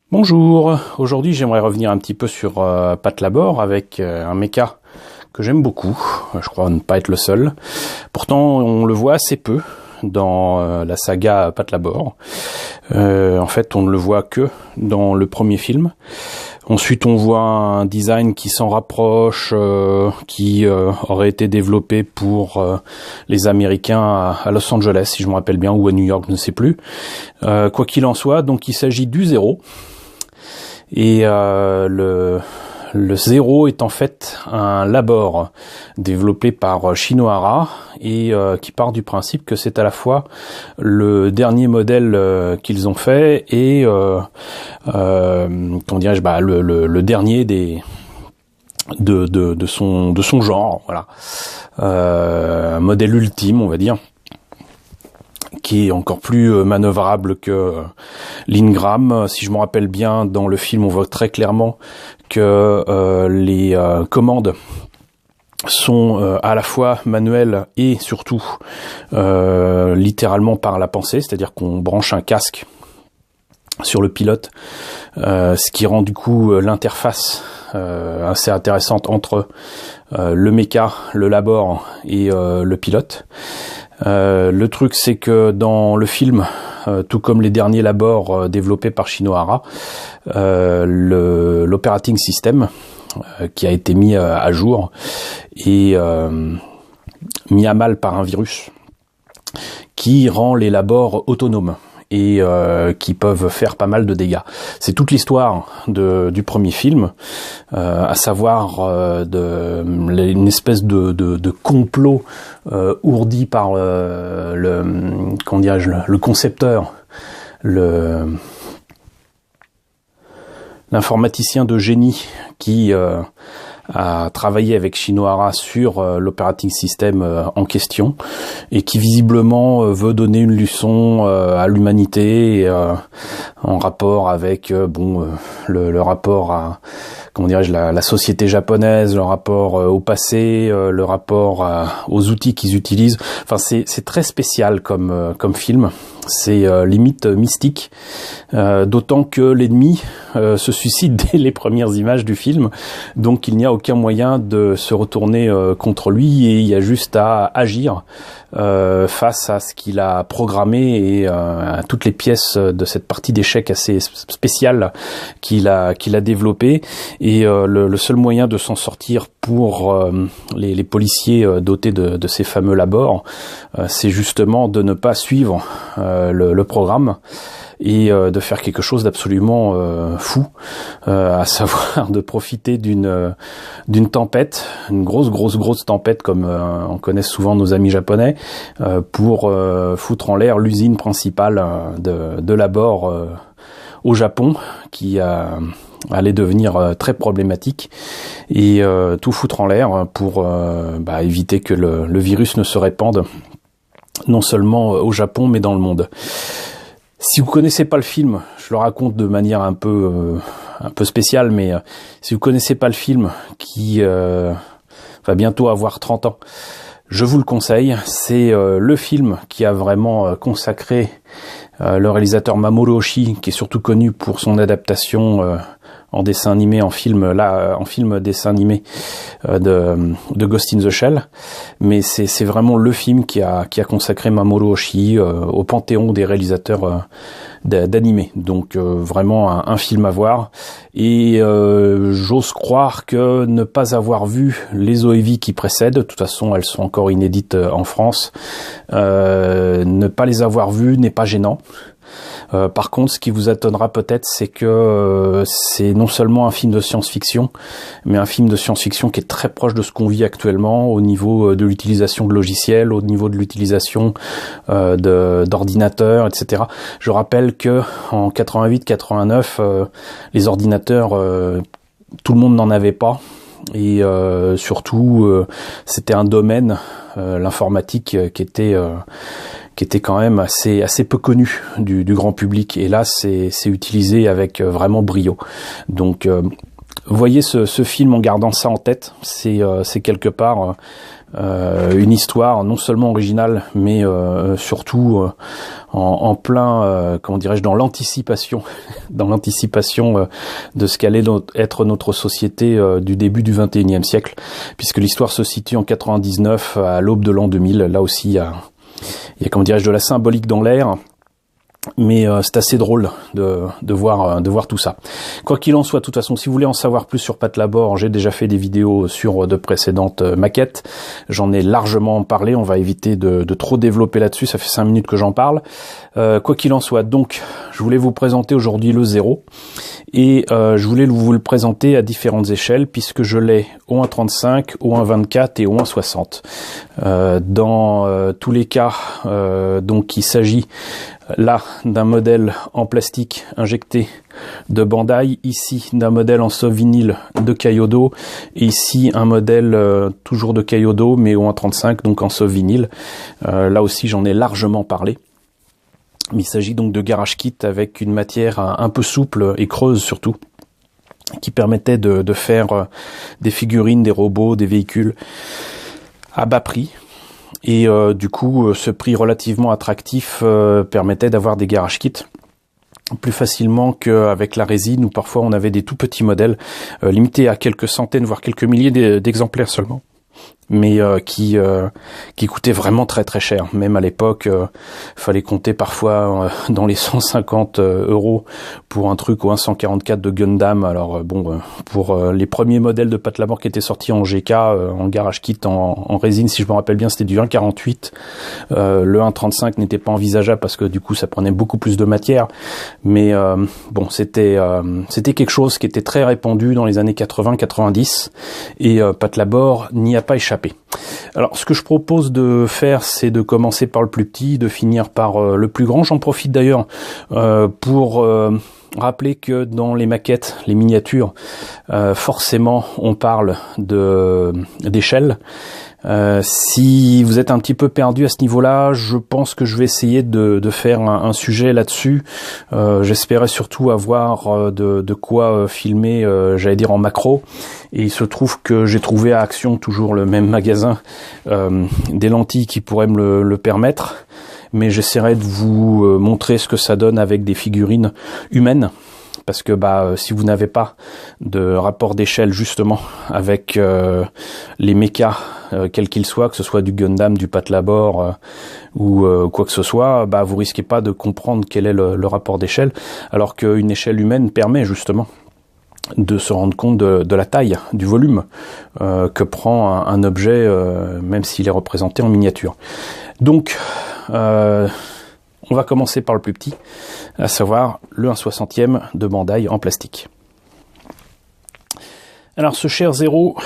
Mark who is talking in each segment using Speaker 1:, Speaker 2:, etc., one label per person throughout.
Speaker 1: Bonjour, aujourd'hui j'aimerais revenir un petit peu sur Patlabor avec un mecha que j'aime beaucoup, je crois ne pas être le seul. Pourtant on le voit assez peu dans la saga Patlabor. En fait on ne le voit que dans le premier film. Ensuite on voit un design qui s'en rapproche, qui aurait été développé pour les Américains à Los Angeles si je me rappelle bien, ou à New York, je ne sais plus. Quoi qu'il en soit, donc il s'agit du Zéro. Et le Zéro est en fait un labor développé par Shinohara et qui part du principe que c'est à la fois le dernier modèle qu'ils ont fait et comment dirais-je, le dernier de son genre, voilà, un modèle ultime, on va dire, qui est encore plus manœuvrable que l'Ingram. Si je me rappelle bien, dans le film, on voit très clairement que les commandes sont à la fois manuelles et surtout littéralement par la pensée, c'est-à-dire qu'on branche un casque sur le pilote, ce qui rend du coup l'interface assez intéressante entre le mecha, le labor et le pilote. Le truc, c'est que dans le film, tout comme les derniers labors développés par Shinohara, l'operating system qui a été mis à jour et mis à mal par un virus qui rend les labors autonomes et qui peuvent faire pas mal de dégâts. C'est toute l'histoire du premier film, à savoir une espèce de complot ourdi par comment dirais-je, le concepteur, l'informaticien de génie qui a travaillé avec Shinohara sur l'operating system en question et qui visiblement veut donner une leçon à l'humanité en rapport avec le rapport à, comment dirais-je, la société japonaise, le rapport au passé, le rapport aux outils qu'ils utilisent. Enfin, c'est très spécial comme film. C'est limite mystique, d'autant que l'ennemi se suicide dès les premières images du film, donc il n'y a aucun moyen de se retourner contre lui et il y a juste à agir face à ce qu'il a programmé et à toutes les pièces de cette partie d'échecs assez spéciale qu'il a développée. Et le seul moyen de s'en sortir pour les policiers dotés de ces fameux labors, c'est justement de ne pas suivre le programme et de faire quelque chose d'absolument fou, à savoir de profiter d'une tempête, une grosse tempête comme on connaît souvent nos amis japonais, pour foutre en l'air l'usine principale de labor au Japon, qui allait devenir très problématique, et tout foutre en l'air pour éviter que le virus ne se répande non seulement au Japon mais dans le monde. Si vous connaissez pas le film, je le raconte de manière un peu spéciale, mais si vous connaissez pas le film, qui va bientôt avoir 30 ans, je vous le conseille. C'est le film qui a vraiment consacré le réalisateur Mamoru Oshii, qui est surtout connu pour son adaptation en dessin animé, en film dessin animé de Ghost in the Shell, mais c'est vraiment le film qui a consacré Mamoru Oshii au panthéon des réalisateurs d'animé. Donc vraiment un film à voir, et j'ose croire que ne pas avoir vu les OEV qui précèdent, de toute façon elles sont encore inédites en France, ne pas les avoir vues n'est pas gênant. Par contre, ce qui vous étonnera peut-être, c'est que c'est non seulement un film de science-fiction, mais un film de science-fiction qui est très proche de ce qu'on vit actuellement au niveau de l'utilisation de logiciels, au niveau de l'utilisation d'ordinateurs, etc. Je rappelle que en 88-89, les ordinateurs, tout le monde n'en avait pas. Et surtout, c'était un domaine, l'informatique, qui était quand même assez peu connu du grand public. Et là, c'est utilisé avec vraiment brio. Donc, voyez ce film en gardant ça en tête. C'est quelque part une histoire non seulement originale, mais surtout en plein, comment dirais-je, dans l'anticipation, de ce qu'allait être notre société du début du XXIe siècle, puisque l'histoire se situe en 99, à l'aube de l'an 2000. Là aussi, il y a comment dirais-je, de la symbolique dans l'air. Mais c'est assez drôle de voir tout ça. Quoi qu'il en soit, de toute façon, si vous voulez en savoir plus sur Patlabor, j'ai déjà fait des vidéos sur de précédentes maquettes. J'en ai largement parlé, on va éviter de trop développer là-dessus, ça fait 5 minutes que j'en parle. Quoi qu'il en soit, donc, je voulais vous présenter aujourd'hui le 0. Et je voulais vous le présenter à différentes échelles, puisque je l'ai au 1.35, au 1.24 et au 1.60. Dans tous les cas, donc il s'agit là d'un modèle en plastique injecté de Bandai, ici d'un modèle en soft vinyle de Kyodo, et ici un modèle toujours de Kyodo mais au 1.35, donc en soft vinyle. Là aussi j'en ai largement parlé. Il s'agit donc de Garage Kit avec une matière un peu souple et creuse surtout, qui permettait de faire des figurines, des robots, des véhicules à bas prix. Et du coup, ce prix relativement attractif permettait d'avoir des Garage Kits plus facilement qu'avec la résine, où parfois on avait des tout petits modèles limités à quelques centaines, voire quelques milliers d'exemplaires seulement, mais qui coûtait vraiment très très cher. Même à l'époque, fallait compter parfois dans les 150 € pour un truc au 144 de Gundam. Alors bon, pour les premiers modèles de Patlabor qui étaient sortis en GK, en Garage Kit, en résine, si je me rappelle bien, c'était du 1,48. Le 1,35 n'était pas envisageable parce que du coup ça prenait beaucoup plus de matière. Mais bon, c'était quelque chose qui était très répandu dans les années 80-90, et Patlabor n'y a pas échappé. Alors ce que je propose de faire, c'est de commencer par le plus petit, de finir par le plus grand. J'en profite d'ailleurs pour rappeler que dans les maquettes, les miniatures, forcément on parle d'échelle. Si vous êtes un petit peu perdu à ce niveau-là, je pense que je vais essayer de faire un sujet là-dessus. J'espérais surtout avoir de quoi filmer, j'allais dire en macro. Et il se trouve que j'ai trouvé à Action, toujours le même magasin, des lentilles qui pourraient me le permettre. Mais j'essaierai de vous montrer ce que ça donne avec des figurines humaines. Parce que si vous n'avez pas de rapport d'échelle justement avec les mechas, quels qu'ils soient, que ce soit du Gundam, du Patlabor ou quoi que ce soit, vous risquez pas de comprendre quel est le rapport d'échelle, alors qu'une échelle humaine permet justement de se rendre compte de la taille, du volume que prend un objet, même s'il est représenté en miniature. Donc on va commencer par le plus petit, à savoir le 1/60e de Bandai en plastique. Alors ce cher 0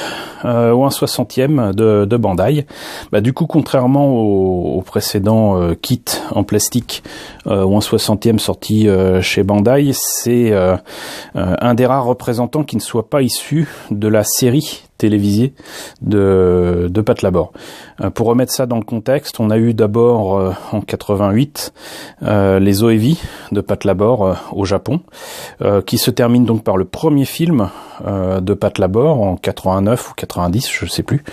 Speaker 1: au 1/60e de Bandai, du coup contrairement au précédent kit en plastique au 1/60e sorti chez Bandai, c'est un des rares représentants qui ne soit pas issu de la série télévisée de Patlabor. Pour remettre ça dans le contexte, on a eu d'abord en 88 les OEV de Patlabor au Japon, qui se termine donc par le premier film de Patlabor en 89 ou 90, je sais plus.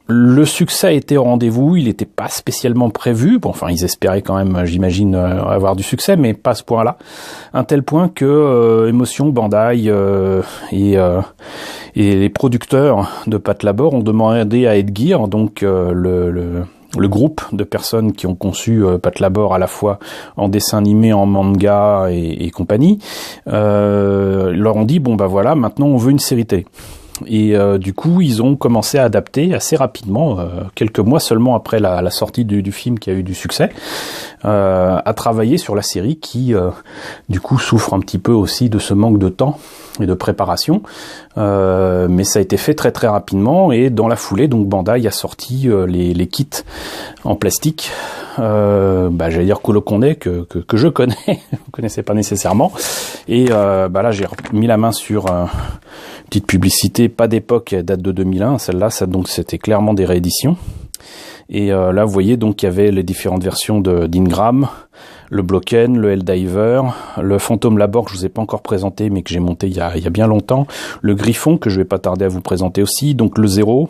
Speaker 1: Le succès a été au rendez-vous, il n'était pas spécialement prévu. Bon, enfin, ils espéraient quand même, j'imagine, avoir du succès, mais pas à ce point-là. Un tel point que Emotion, Bandai et les producteurs de Patlabor ont demandé à Edgear, donc le groupe de personnes qui ont conçu Patlabor à la fois en dessin animé, en manga et compagnie, leur ont dit voilà, maintenant on veut une série télé. Et du coup, ils ont commencé à adapter assez rapidement, quelques mois seulement après la sortie du film qui a eu du succès, à travailler sur la série qui, du coup, souffre un petit peu aussi de ce manque de temps et de préparation. Mais ça a été fait très très rapidement, et dans la foulée, donc Bandai a sorti les kits en plastique. J'allais dire que je connais, vous connaissez pas nécessairement. Et là, j'ai mis la main sur petite publicité, pas d'époque, elle date de 2001, celle-là, donc c'était clairement des rééditions. Et là, vous voyez, donc il y avait les différentes versions d'Ingram, le Blocken, le Helldiver, le Phantom Labor que je vous ai pas encore présenté, mais que j'ai monté il y a bien longtemps, le Griffon que je vais pas tarder à vous présenter aussi, donc le Zero.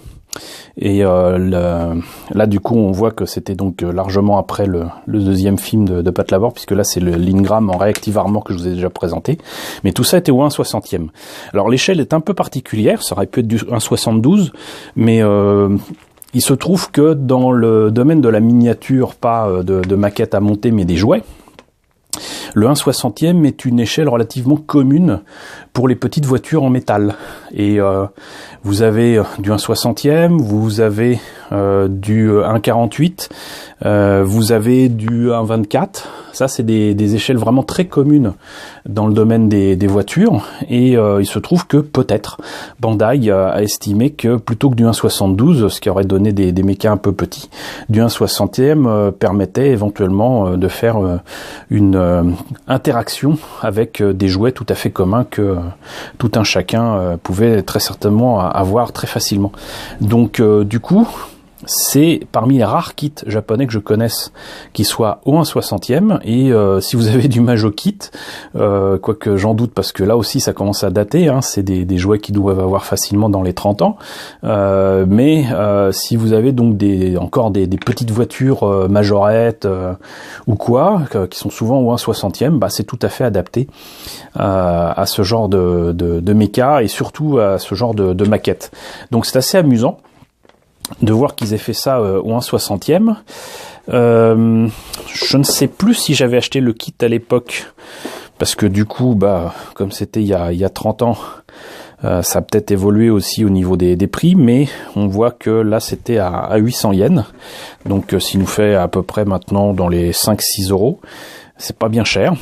Speaker 1: Et là, du coup, on voit que c'était donc largement après le deuxième film de Pat Labor, puisque là, c'est l'Ingram en Reactive Armor que je vous ai déjà présenté. Mais tout ça était au 1/60e. Alors, l'échelle est un peu particulière, ça aurait pu être du 1/72, mais il se trouve que dans le domaine de la miniature, pas de maquettes à monter, mais des jouets, le 1/60e est une échelle relativement commune pour les petites voitures en métal. Et vous avez du 1/60e, vous avez du 1/48, vous avez du 1/24. Ça, c'est des échelles vraiment très communes dans le domaine des voitures. Et il se trouve que peut-être Bandai a estimé que plutôt que du 1/72, ce qui aurait donné des mechas un peu petits, du 1/60e permettait éventuellement de faire une interaction avec des jouets tout à fait communs que tout un chacun pouvait très certainement avoir très facilement. Donc du coup, c'est parmi les rares kits japonais que je connaisse qui soient au 1/60e, et si vous avez du Majo kit, quoique j'en doute parce que là aussi ça commence à dater, hein, c'est des jouets qui doivent avoir facilement dans les 30 ans, mais si vous avez donc encore des petites voitures majorettes ou quoi, qui sont souvent au 1/60e, bah, c'est tout à fait adapté à ce genre de méca, et surtout à ce genre de maquette. Donc c'est assez amusant de voir qu'ils aient fait ça au 1/60e. Je ne sais plus si j'avais acheté le kit à l'époque, parce que du coup, bah, comme c'était il y a 30 ans, ça a peut-être évolué aussi au niveau des prix, mais on voit que là c'était à 800 yens, donc ce qui nous fait à peu près maintenant dans les 5-6 euros. C'est pas bien cher.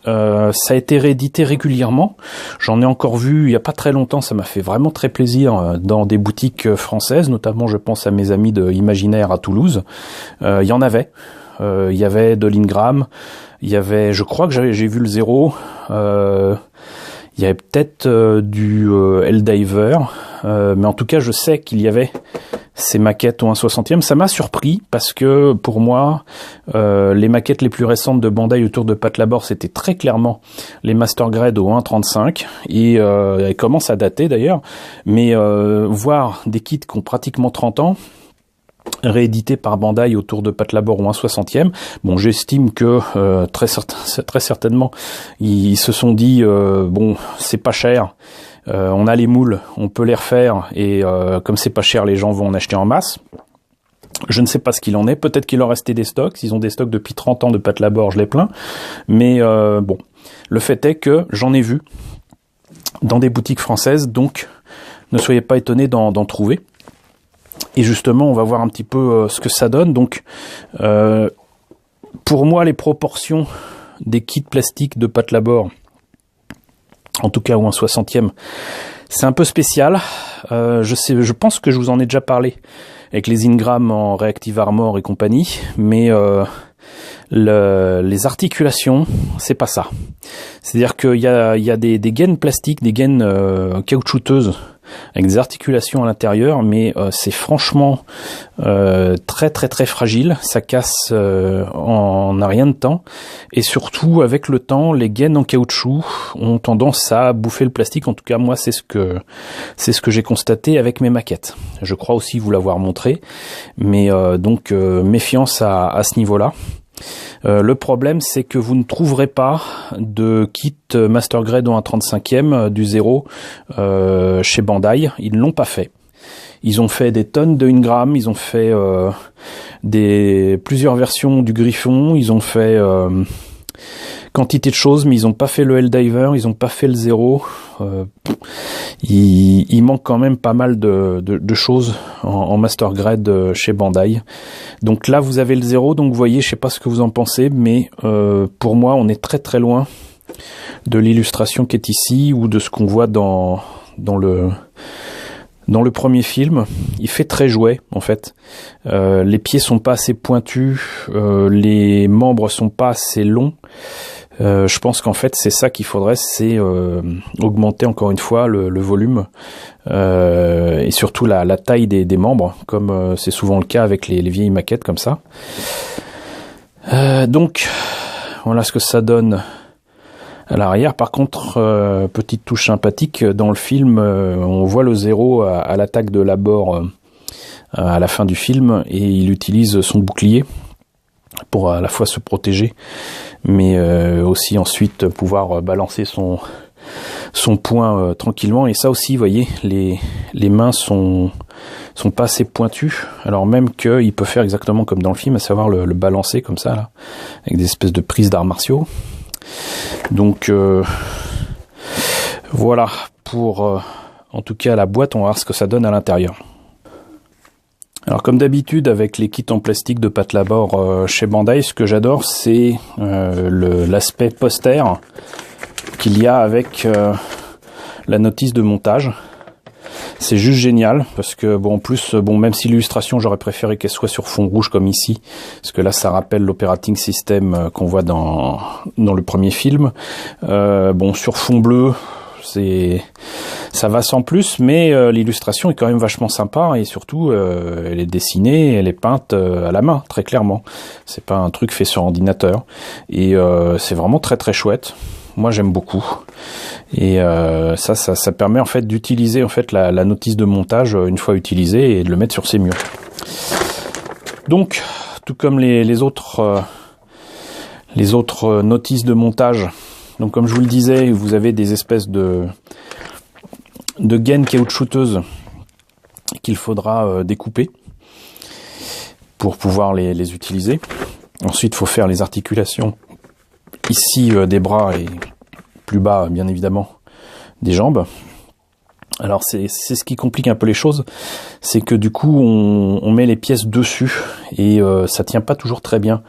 Speaker 1: Ça a été réédité régulièrement. J'en ai encore vu il y a pas très longtemps. Ça m'a fait vraiment très plaisir dans des boutiques françaises, notamment je pense à mes amis de Imaginaire à Toulouse. Il y en avait. Il y avait de l'Ingram. Il y avait, je crois que j'ai vu le Zero. Il y avait peut-être du Helldiver. Mais en tout cas, je sais qu'il y avait ces maquettes au 1/60e. Ça m'a surpris parce que pour moi, les maquettes les plus récentes de Bandai autour de Pat Labor, c'était très clairement les Master Grade au 1/35, et elles commencent à dater d'ailleurs, mais voir des kits qui ont pratiquement 30 ans réédité par Bandai autour de Pat Labor au 1/60e. Bon, j'estime que très certainement ils se sont dit bon, c'est pas cher, on a les moules, on peut les refaire, et comme c'est pas cher, les gens vont en acheter en masse. Je ne sais pas ce qu'il en est, peut-être qu'il leur restait des stocks, s'ils ont des stocks depuis 30 ans de Pat Labor, je les plains, mais bon, le fait est que j'en ai vu dans des boutiques françaises, donc ne soyez pas étonnés d'en trouver. Et justement, on va voir un petit peu ce que ça donne. Donc, pour moi, les proportions des kits plastiques de Pat Labor, en tout cas au 1/60e, c'est un peu spécial. Je pense que je vous en ai déjà parlé avec les Ingram en Reactive Armor et compagnie, mais les articulations, c'est pas ça. C'est-à-dire qu'il y a des gaines plastiques, des gaines caoutchouteuses avec des articulations à l'intérieur, mais c'est franchement très très très fragile, ça casse en un rien de temps, et surtout avec le temps, les gaines en caoutchouc ont tendance à bouffer le plastique. En tout cas, moi, c'est ce que j'ai constaté avec mes maquettes. Je crois aussi vous l'avoir montré, mais donc méfiance à ce niveau-là. Le problème, c'est que vous ne trouverez pas de kit Master Grade au 1/35e du Zero chez Bandai. Ils ne l'ont pas fait. Ils ont fait des tonnes de Ingram, ils ont fait plusieurs versions du Griffon, ils ont fait quantité de choses, mais ils n'ont pas fait le Helldiver, ils n'ont pas fait le Zero. Il manque quand même pas mal de choses en Master Grade chez Bandai. Donc là, vous avez le Zero, donc vous voyez, je sais pas ce que vous en pensez, mais pour moi, on est très très loin de l'illustration qui est ici, ou de ce qu'on voit dans Dans le premier film, il fait très jouet en fait. Les pieds sont pas assez pointus, les membres sont pas assez longs. Je pense qu'en fait c'est ça qu'il faudrait, c'est augmenter encore une fois le volume et surtout la taille des membres, comme c'est souvent le cas avec les vieilles maquettes comme ça. Donc voilà ce que ça donne à l'arrière. Par contre, petite touche sympathique, dans le film, on voit le Zéro à l'attaque de Labor à la fin du film, et il utilise son bouclier pour à la fois se protéger, mais aussi ensuite pouvoir balancer son poing tranquillement. Et ça aussi, vous voyez, les mains sont pas assez pointues, alors même qu'il peut faire exactement comme dans le film, à savoir le balancer comme ça, là, avec des espèces de prises d'arts martiaux. Donc voilà pour en tout cas la boîte. On va voir ce que ça donne à l'intérieur. Alors comme d'habitude avec les kits en plastique de Pat Labor chez Bandai, ce que j'adore c'est l'aspect poster qu'il y a avec la notice de montage. C'est juste génial parce que bon, en plus, bon, même si l'illustration j'aurais préféré qu'elle soit sur fond rouge comme ici, parce que là ça rappelle l'operating system qu'on voit dans le premier film. Bon, sur fond bleu, ça va sans plus, mais l'illustration est quand même vachement sympa, et surtout elle est dessinée, elle est peinte à la main, très clairement. C'est pas un truc fait sur ordinateur, et c'est vraiment très très chouette. Moi j'aime beaucoup, et ça permet en fait d'utiliser en fait la notice de montage une fois utilisée et de le mettre sur ses murs. Donc tout comme les autres notices de montage, donc comme je vous le disais, vous avez des espèces de gaines caoutchouteuses qu'il faudra découper pour pouvoir les utiliser. Ensuite il faut faire les articulations ici des bras, et plus bas bien évidemment des jambes. Alors c'est ce qui complique un peu les choses, c'est que du coup on met les pièces dessus et ça tient pas toujours très bien.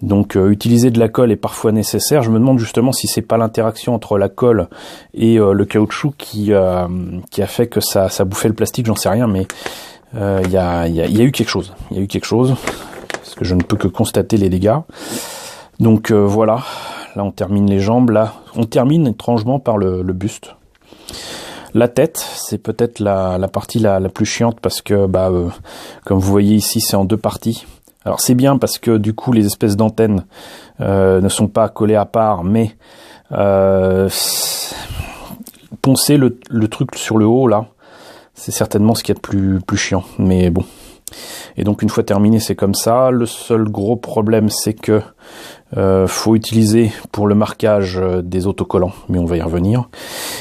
Speaker 1: Donc utiliser de la colle est parfois nécessaire. Je me demande justement si c'est pas l'interaction entre la colle et le caoutchouc qui a fait que ça bouffait le plastique, j'en sais rien, mais il y a eu quelque chose. Il y a eu quelque chose, parce que je ne peux que constater les dégâts. Donc voilà, là on termine les jambes, là on termine étrangement par le buste. La tête, c'est peut-être la partie la plus chiante, parce que comme vous voyez ici, c'est en deux parties. Alors c'est bien parce que du coup les espèces d'antennes ne sont pas collées à part, mais poncer le truc sur le haut là, c'est certainement ce qu'il y a de plus chiant, mais bon. Et donc une fois terminé, c'est comme ça. Le seul gros problème, c'est que faut utiliser pour le marquage des autocollants, mais on va y revenir.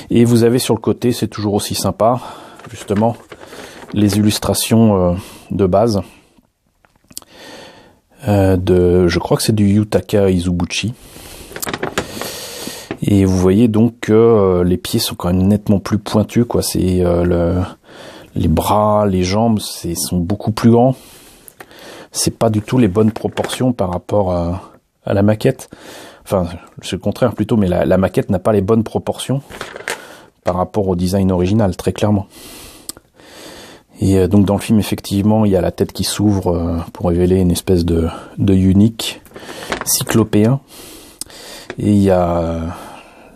Speaker 1: Et vous avez sur le côté, c'est toujours aussi sympa, justement, les illustrations de base je crois que c'est du Yutaka Izubuchi. Et vous voyez donc que les pieds sont quand même nettement plus pointus, quoi. C'est les bras, les jambes, sont beaucoup plus grands. C'est pas du tout les bonnes proportions par rapport à la maquette. Enfin, c'est le contraire plutôt, mais la maquette n'a pas les bonnes proportions par rapport au design original, très clairement. Et donc dans le film, effectivement, il y a la tête qui s'ouvre pour révéler une espèce de unique cyclopéen. Et il y a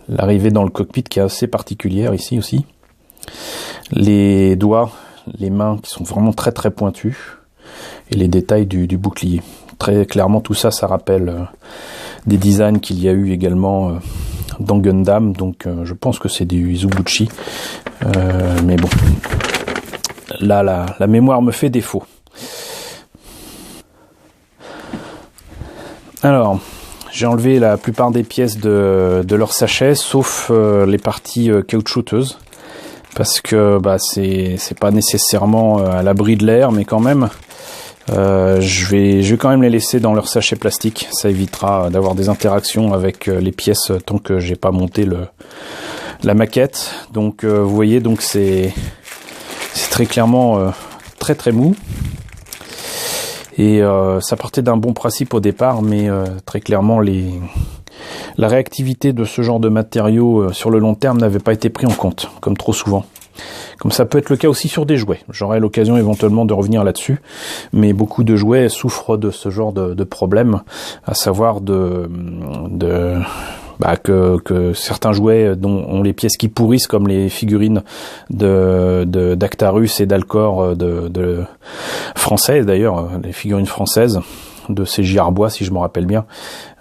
Speaker 1: l'arrivée dans le cockpit qui est assez particulière ici aussi. Les doigts, les mains qui sont vraiment très très pointus, et les détails du bouclier. Très clairement, tout ça, ça rappelle des designs qu'il y a eu également dans Gundam, donc je pense que c'est du Izubuchi, mais bon, là la mémoire me fait défaut. Alors, j'ai enlevé la plupart des pièces de leur sachet, sauf les parties caoutchouteuses, parce que c'est pas nécessairement à l'abri de l'air, mais quand même je vais quand même les laisser dans leur sachet plastique. Ça évitera d'avoir des interactions avec les pièces tant que j'ai pas monté la maquette. Donc vous voyez, donc c'est très clairement très très mou, et ça partait d'un bon principe au départ, mais très clairement la réactivité de ce genre de matériaux sur le long terme n'avait pas été pris en compte, comme trop souvent. Comme ça peut être le cas aussi sur des jouets. J'aurai l'occasion éventuellement de revenir là-dessus, mais beaucoup de jouets souffrent de ce genre de problème, à savoir que certains jouets dont ont les pièces qui pourrissent, comme les figurines d'Actarus et d'Alcor de françaises d'ailleurs, les figurines françaises de CJ Arbois, si je me rappelle bien,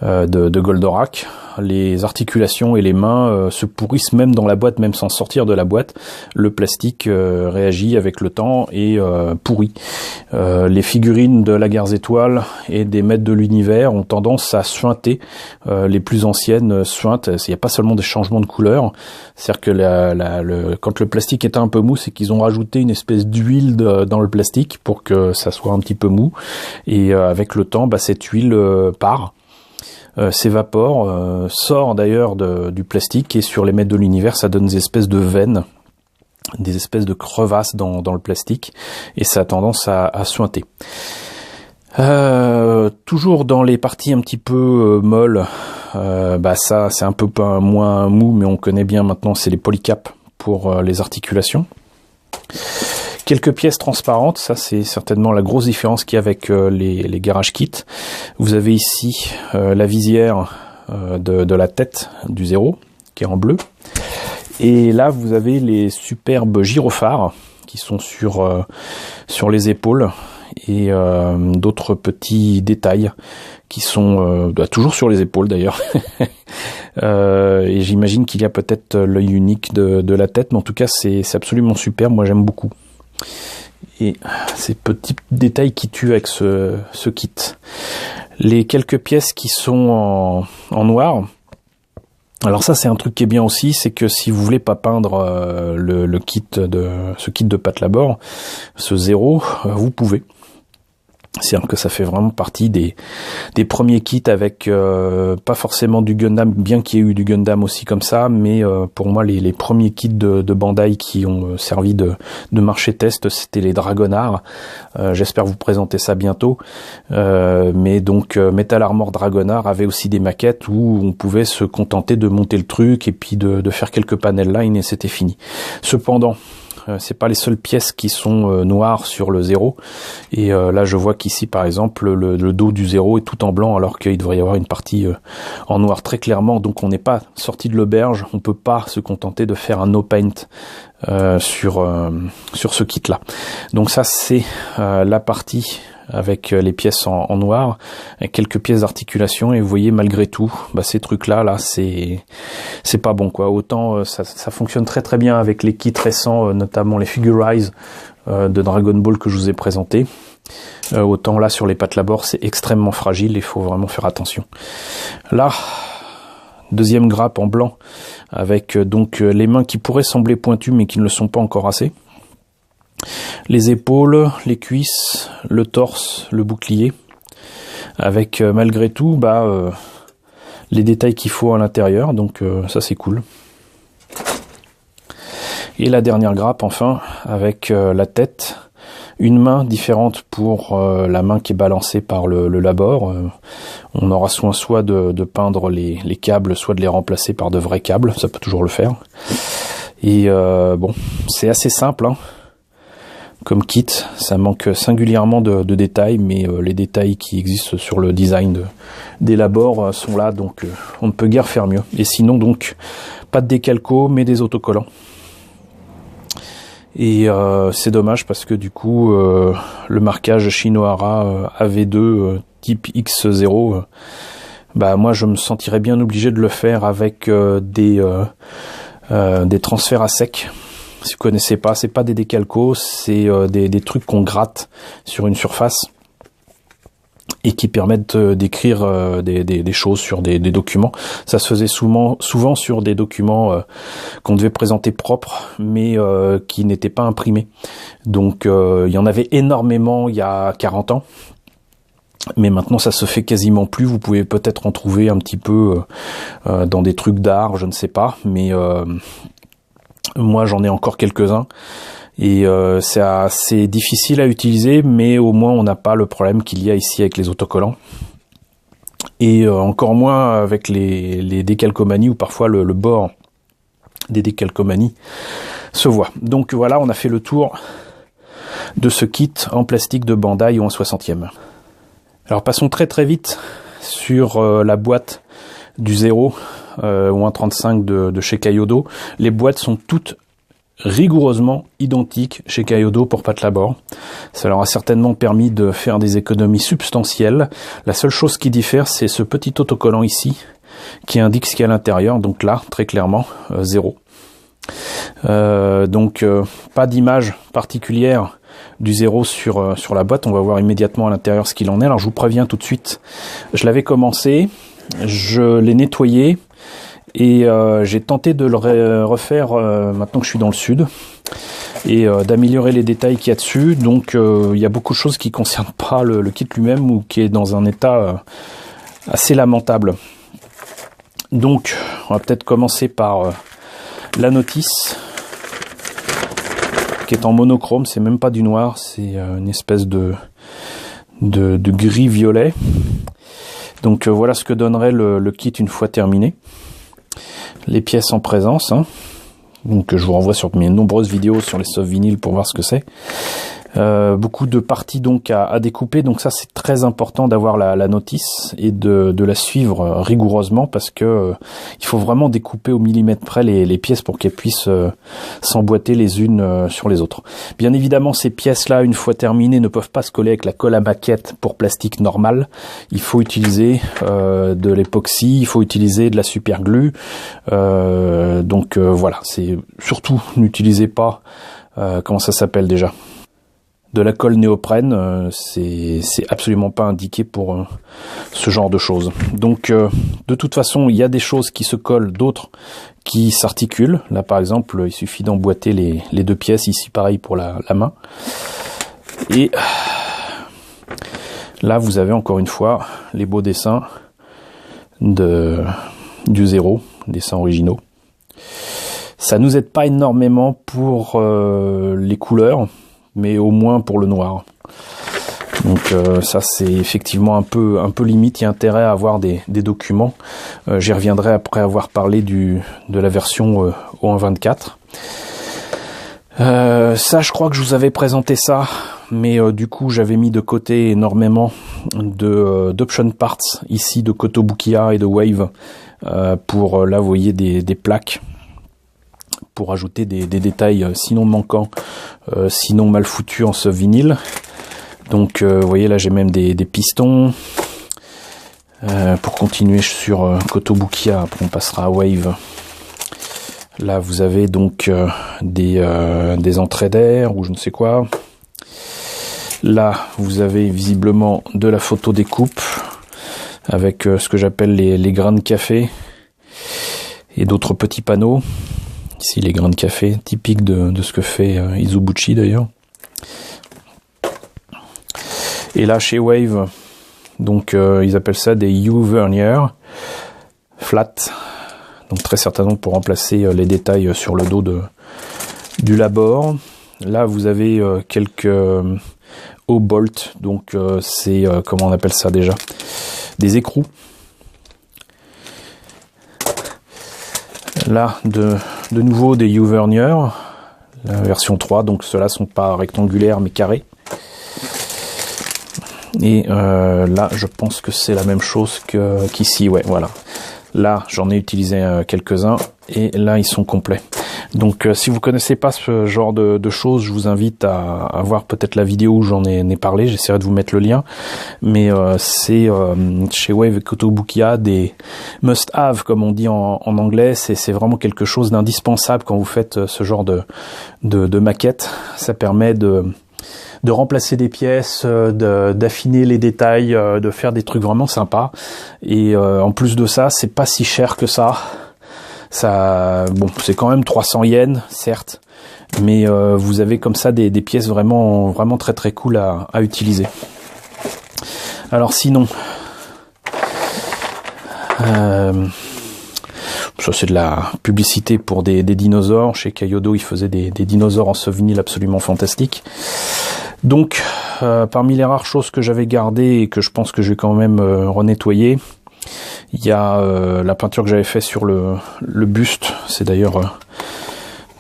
Speaker 1: de Goldorak. Les articulations et les mains se pourrissent même dans la boîte, même sans sortir de la boîte. Le plastique réagit avec le temps et pourrit. Les figurines de la Guerre étoiles et des Maîtres de l'univers ont tendance à suinter. Les plus anciennes suintent. Il n'y a pas seulement des changements de couleur. C'est-à-dire que quand le plastique est un peu mou, c'est qu'ils ont rajouté une espèce d'huile dans le plastique pour que ça soit un petit peu mou. Et avec le temps, cette huile part. S'évapore, sort d'ailleurs du plastique, et sur les Maîtres de l'univers, ça donne des espèces de veines, des espèces de crevasses dans le plastique, et ça a tendance à suinter. Toujours dans les parties un petit peu molles, ça c'est un peu moins mou, mais on connaît bien maintenant, c'est les polycaps pour les articulations. Quelques pièces transparentes, ça c'est certainement la grosse différence qu'il y a avec les Garage Kits. Vous avez ici la visière de la tête du Zero, qui est en bleu. Et là vous avez les superbes gyrophares qui sont sur les épaules, et d'autres petits détails qui sont toujours sur les épaules d'ailleurs. Et j'imagine qu'il y a peut-être l'œil unique de la tête, mais en tout cas c'est absolument super, moi j'aime beaucoup. Et ces petits détails qui tuent avec ce kit. Les quelques pièces qui sont en noir, alors ça c'est un truc qui est bien aussi, c'est que si vous voulez pas peindre ce kit de Pat Labor, ce Zero, vous pouvez. C'est-à-dire que ça fait vraiment partie des premiers kits avec pas forcément du Gundam, bien qu'il y ait eu du Gundam aussi comme ça, mais pour moi les premiers kits de Bandai qui ont servi de marché test, c'était les Dragonard. J'espère vous présenter ça bientôt. Mais donc Metal Armor Dragonard avait aussi des maquettes où on pouvait se contenter de monter le truc et puis de faire quelques panel line et c'était fini. Cependant, c'est pas les seules pièces qui sont noires sur le Zero, et là je vois qu'ici par exemple le dos du Zero est tout en blanc alors qu'il devrait y avoir une partie en noir très clairement, donc on n'est pas sorti de l'auberge, on peut pas se contenter de faire un no paint sur ce kit là. Donc ça c'est la partie avec les pièces en noir, avec quelques pièces d'articulation, et vous voyez malgré tout, ces trucs là c'est pas bon quoi. Autant ça fonctionne très très bien avec les kits récents, notamment les Figurize de Dragon Ball que je vous ai présenté. Autant là sur les Pat Labor c'est extrêmement fragile, il faut vraiment faire attention. Là, deuxième grappe en blanc avec donc les mains qui pourraient sembler pointues mais qui ne le sont pas encore assez. Les épaules, les cuisses, le torse, le bouclier, avec malgré tout les détails qu'il faut à l'intérieur, donc ça c'est cool. Et la dernière grappe enfin, avec la tête, une main différente pour la main qui est balancée par le Labor. On aura soin soit de peindre les câbles, soit de les remplacer par de vrais câbles, ça peut toujours le faire. Et bon, c'est assez simple, hein. Comme kit, ça manque singulièrement de détails, mais les détails qui existent sur le design des Labor sont là, donc on ne peut guère faire mieux. Et sinon donc, pas de décalco, mais des autocollants. Et c'est dommage parce que du coup, le marquage Shinohara AV2 type X0, moi je me sentirais bien obligé de le faire avec des transferts à sec. Si vous connaissez pas, c'est pas des décalcos, c'est des trucs qu'on gratte sur une surface et qui permettent d'écrire des choses sur des documents. Ça se faisait souvent sur des documents qu'on devait présenter propres, mais qui n'étaient pas imprimés. Donc il y en avait énormément il y a 40 ans. Mais maintenant ça se fait quasiment plus. Vous pouvez peut-être en trouver un petit peu dans des trucs d'art, je ne sais pas, mais moi j'en ai encore quelques-uns et c'est assez difficile à utiliser, mais au moins on n'a pas le problème qu'il y a ici avec les autocollants, et encore moins avec les décalcomanies où parfois le bord des décalcomanies se voit. Donc voilà, on a fait le tour de ce kit en plastique de Bandai ou en 60e. Alors passons très très vite sur la boîte du 0 ou 1.35 de chez Kyodo. Les boîtes sont toutes rigoureusement identiques chez Kyodo pour Patlabor. Ça leur a certainement permis de faire des économies substantielles. La seule chose qui diffère, c'est ce petit autocollant ici qui indique ce qu'il y a à l'intérieur. Donc là, très clairement, 0. Donc pas d'image particulière du 0 sur la boîte. On va voir immédiatement à l'intérieur ce qu'il en est. Alors je vous préviens tout de suite, je l'avais commencé, je l'ai nettoyé et j'ai tenté de le refaire maintenant que je suis dans le sud et d'améliorer les détails qu'il y a dessus. Donc il y a beaucoup de choses qui ne concernent pas le kit lui-même ou qui est dans un état assez lamentable. Donc on va peut-être commencer par la notice qui est en monochrome, c'est même pas du noir, c'est une espèce de gris violet. Donc voilà ce que donnerait le kit une fois terminé. Les pièces en présence, hein. Donc je vous renvoie sur mes nombreuses vidéos sur les soft vinyles pour voir ce que c'est. Beaucoup de parties donc à découper, donc ça c'est très important d'avoir la notice et de la suivre rigoureusement parce que il faut vraiment découper au millimètre près les pièces pour qu'elles puissent s'emboîter les unes sur les autres. Bien évidemment ces pièces là une fois terminées ne peuvent pas se coller avec la colle à maquette pour plastique normal. Il faut utiliser de l'époxy, il faut utiliser de la super glue. Donc voilà, c'est surtout n'utilisez pas comment ça s'appelle déjà, de la colle néoprène, c'est absolument pas indiqué pour ce genre de choses. Donc de toute façon il y a des choses qui se collent, d'autres qui s'articulent. Là par exemple il suffit d'emboîter les deux pièces, ici pareil pour la main. Et là vous avez encore une fois les beaux dessins du 0, dessins originaux. Ça nous aide pas énormément pour les couleurs, mais au moins pour le noir. Donc ça c'est effectivement un peu limite. Il y a intérêt à avoir des documents. J'y reviendrai après avoir parlé de la version au 1.24. Ça je crois que je vous avais présenté ça, mais du coup j'avais mis de côté énormément d'option parts ici de Kotobukiya et de Wave pour là vous voyez des plaques pour ajouter des détails sinon manquants, sinon mal foutus en ce vinyle. Donc vous voyez là j'ai même des pistons. Pour continuer sur Kotobukiya, après on passera à Wave. Là vous avez donc des entrées d'air ou je ne sais quoi. Là vous avez visiblement de la photo découpe avec ce que j'appelle les grains de café et d'autres petits panneaux. Ici les grains de café, typiques de ce que fait Izubuchi d'ailleurs. Et là chez Wave, donc ils appellent ça des U-vernier flat, donc très certainement pour remplacer les détails sur le dos du Labor. Là vous avez quelques O-bolt, donc c'est comment on appelle ça déjà, des écrous. Là de nouveau des U-vernier, la version 3, donc ceux-là sont pas rectangulaires mais carrés. Et là je pense que c'est la même chose qu'ici, ouais voilà. Là j'en ai utilisé quelques-uns et là ils sont complets. Donc si vous connaissez pas ce genre de choses, je vous invite à voir peut-être la vidéo où j'en ai parlé, j'essaierai de vous mettre le lien. Mais c'est chez Wave et Kotobukiya des must-have comme on dit en anglais, c'est vraiment quelque chose d'indispensable quand vous faites ce genre de maquette. Ça permet de remplacer des pièces, d'affiner les détails, de faire des trucs vraiment sympas. Et en plus de ça, c'est pas si cher que ça. Bon, c'est quand même 300 yens, certes, mais vous avez comme ça des pièces vraiment très très cool à utiliser. Alors sinon, ça c'est de la publicité pour des dinosaures. Chez Kyodo, ils faisaient des dinosaures en souvenir absolument fantastiques. Donc, parmi les rares choses que j'avais gardées et que je pense que je vais quand même renettoyer, il y a la peinture que j'avais fait sur le buste. C'est d'ailleurs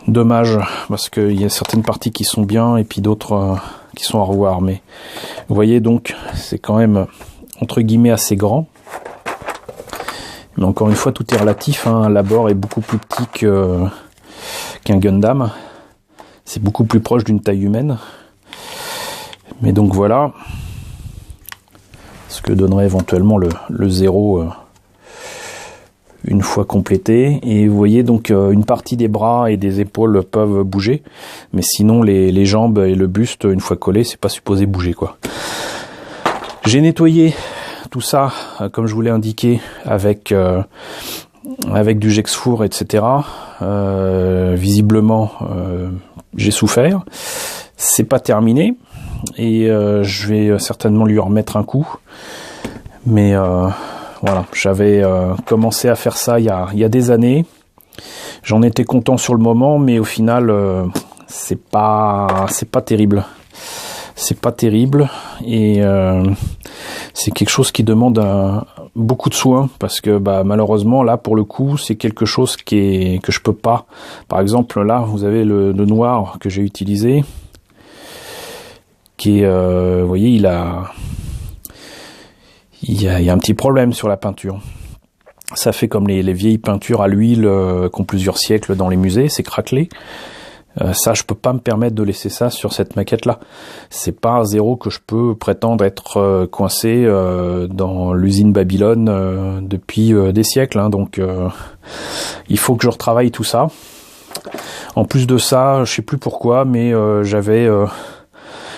Speaker 1: Dommage, parce qu'il y a certaines parties qui sont bien et puis d'autres qui sont à revoir. Mais vous voyez, donc c'est quand même entre guillemets assez grand. Mais encore une fois, tout est relatif, hein. L'abord est beaucoup plus petit qu'un Gundam. C'est beaucoup plus proche d'une taille humaine. Mais donc voilà ce que donnerait éventuellement le Zero une fois complété. Et vous voyez donc une partie des bras et des épaules peuvent bouger, mais sinon les jambes et le buste, une fois collé, c'est pas supposé bouger, quoi. J'ai nettoyé tout ça, comme je vous l'ai indiqué, avec du Gexfour, etc. Visiblement, j'ai souffert. C'est pas terminé, et je vais certainement lui remettre un coup. Mais voilà, j'avais commencé à faire ça il y a des années. J'en étais content sur le moment, mais au final, c'est pas terrible. C'est pas terrible, et c'est quelque chose qui demande beaucoup de soin, parce que malheureusement là pour le coup c'est quelque chose que je peux pas. Par exemple là vous avez le noir que j'ai utilisé, qui est vous voyez il y a un petit problème sur la peinture. Ça fait comme les vieilles peintures à l'huile qui ont plusieurs siècles dans les musées, c'est craquelé. Ça, je peux pas me permettre de laisser ça sur cette maquette-là. C'est pas un Zero que je peux prétendre être coincé dans l'usine Babylone depuis des siècles, hein. Donc il faut que je retravaille tout ça. En plus de ça, je sais plus pourquoi, mais j'avais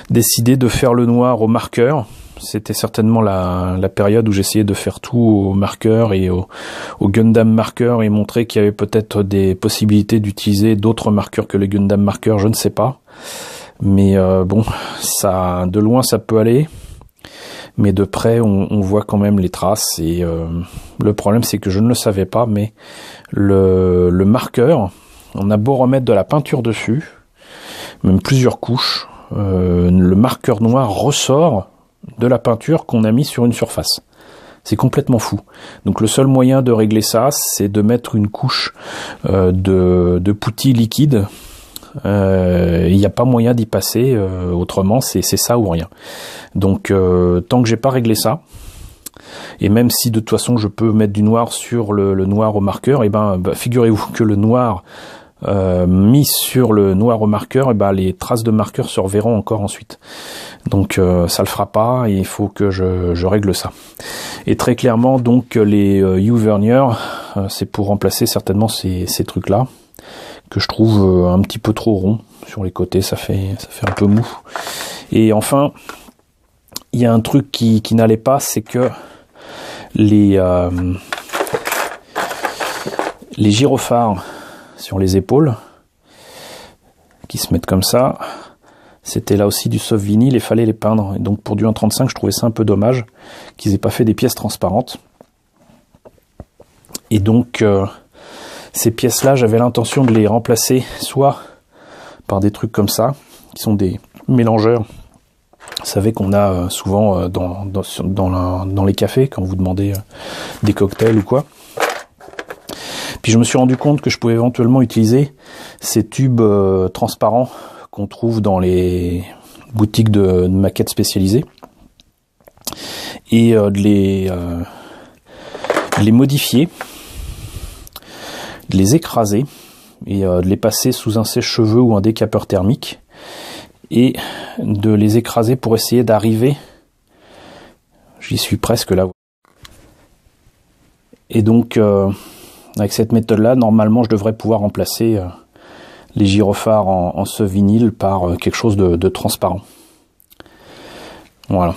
Speaker 1: décidé de faire le noir au marqueur. C'était certainement la période où j'essayais de faire tout au marqueur et au Gundam marqueur, et montrer qu'il y avait peut-être des possibilités d'utiliser d'autres marqueurs que les Gundam marqueurs, je ne sais pas. Mais bon, ça, de loin ça peut aller, mais de près on voit quand même les traces. Et le problème c'est que je ne le savais pas, mais le marqueur, on a beau remettre de la peinture dessus, même plusieurs couches, le marqueur noir ressort de la peinture qu'on a mis sur une surface. C'est complètement fou. Donc le seul moyen de régler ça, c'est de mettre une couche de putty liquide. Il n'y a pas moyen d'y passer autrement, c'est ça ou rien. Donc tant que j'ai pas réglé ça, et même si de toute façon je peux mettre du noir sur le noir au marqueur, et figurez-vous que le noir mis sur le noir au marqueur, les traces de marqueur se reverront encore ensuite. Donc ça le fera pas, et il faut que je règle ça. Et très clairement donc les U-verniers, c'est pour remplacer certainement ces trucs là que je trouve un petit peu trop ronds sur les côtés, ça fait un peu mou. Et enfin il y a un truc qui n'allait pas, c'est que les gyrophares sur les épaules qui se mettent comme ça, c'était là aussi du soft vinyle, et fallait les peindre. Et donc pour du 1.35, je trouvais ça un peu dommage qu'ils aient pas fait des pièces transparentes. Et donc ces pièces là, j'avais l'intention de les remplacer soit par des trucs comme ça, qui sont des mélangeurs. Vous savez qu'on a souvent dans les cafés quand vous demandez des cocktails ou quoi. Puis je me suis rendu compte que je pouvais éventuellement utiliser ces tubes transparents qu'on trouve dans les boutiques de maquettes spécialisées, et de les modifier, de les écraser, et de les passer sous un sèche-cheveux ou un décapeur thermique, et de les écraser pour essayer d'arriver, j'y suis presque là. Et donc avec cette méthode-là, normalement, je devrais pouvoir remplacer les gyrophares en ce vinyle par quelque chose de transparent. Voilà.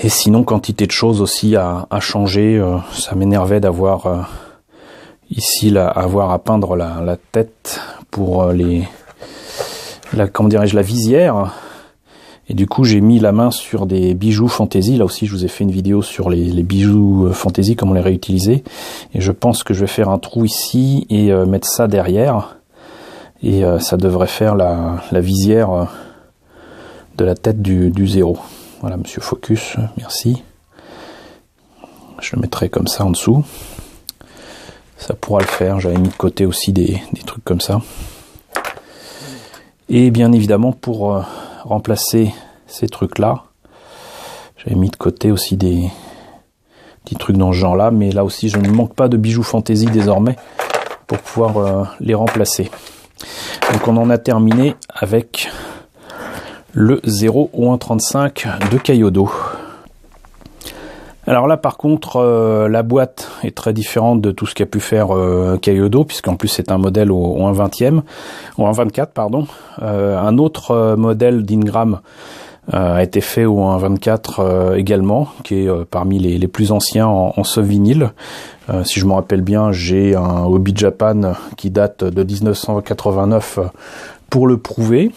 Speaker 1: Et sinon, quantité de choses aussi à changer. Ça m'énervait d'avoir ici avoir à peindre la tête pour la visière. Et du coup, j'ai mis la main sur des bijoux fantaisie. Là aussi, je vous ai fait une vidéo sur les bijoux fantaisie, comment les réutiliser. Et je pense que je vais faire un trou ici et mettre ça derrière. Et ça devrait faire la visière de la tête du Zero. Voilà, monsieur Focus, merci. Je le mettrai comme ça en dessous. Ça pourra le faire. J'avais mis de côté aussi des trucs comme ça. Et bien évidemment, pour remplacer ces trucs-là, j'avais mis de côté aussi des petits trucs dans ce genre-là. Mais là aussi, je ne manque pas de bijoux fantaisie désormais pour pouvoir les remplacer. Donc on en a terminé avec le 0 ou 1.35 de Kyodo. Alors là par contre la boîte est très différente de tout ce qu'a pu faire Kyodo, puisqu'en plus c'est un modèle au 1/20e, au 1/24 pardon. Un autre modèle d'Ingram a été fait au 1/24 également, qui est parmi les plus anciens en ce vinyle. Si je me rappelle bien, j'ai un Hobby Japan qui date de 1989 pour le prouver.